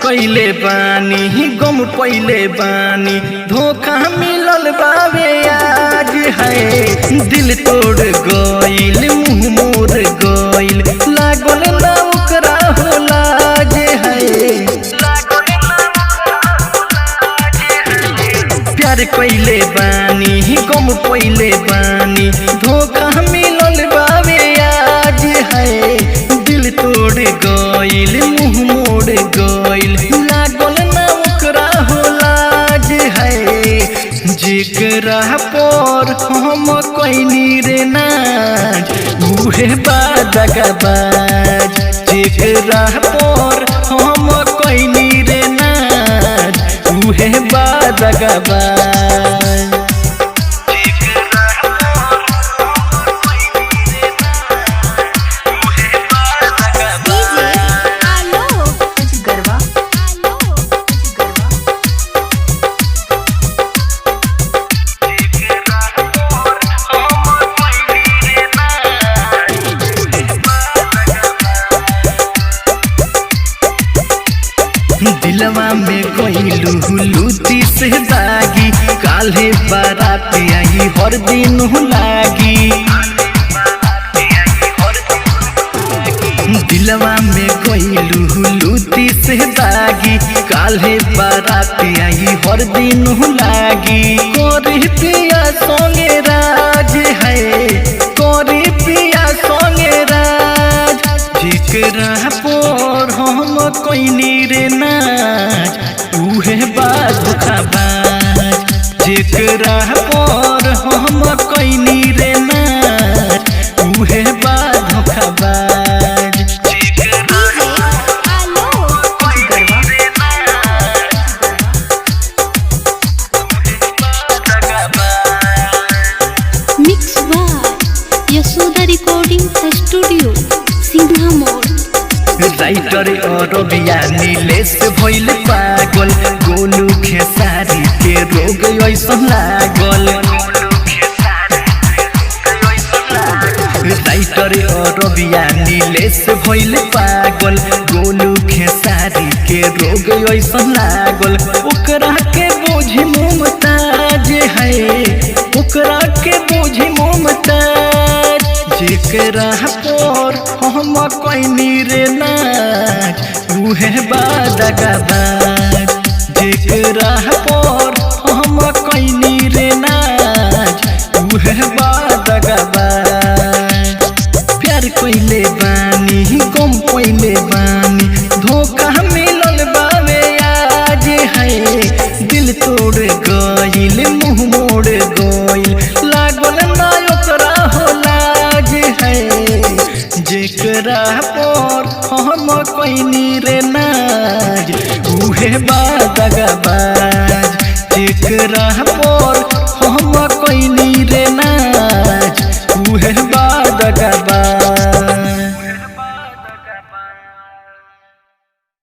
कइले बानी गम पइले बानी धोखा मिलल बावे आज है दिल तोड़ गइल मुँह मोर गइल लागल ना ओकरा हो लाज है प्यार कइले बानी गम पइले बानी धोखा मिलल बावे आज है दिल तोड़ गइल मुँह मोड़ गइल लागल ना ओकरा हो लाज है जेकरा पर हम कइनी रे नाज उहे दगाबाज जेकरा पर हम कइनी रे नाज उहे दगाबाज दिलवा में गइलू लूटी से दागी काल्हे बारात आई हर दिन लागी दिलवा में गइलू लूटी से दागी काल्हे बारात आई हर दिन लागी कोरी पिया संगे राज है कोरी पिया संगे राज जेकरा पर हम कइनी रे नाज उहे धोखाबाज जेकरा पर हम कइनी रे नाज उहे धोखाबाज mix by Yashoda recording studio Singha मोड़ राइटर और नीलेश भइल पागल गोलू खेसारी के रोग ऐसन लागल राइटर और नीलेश भइल पागल गोलू खेसारी के रोग ऐसन लागल ओकरा के बोझी मुमताज है ओकरा के बोझी मुमताज जेकरा पर हम कइनी रे नाज उहे दगाबाज जेकरा पर हम कइनी रे नाज उहे दगाबाज प्यार कइले बानी गम पइले बानी धोखा मिलल बावे आज है दिल तोड़ गइल मुँह मोड़ गइल लागल ना ओकरा हो लाज है जेकरा पर हम कइनी रे नाज उहे दगाबाज जेकरा पर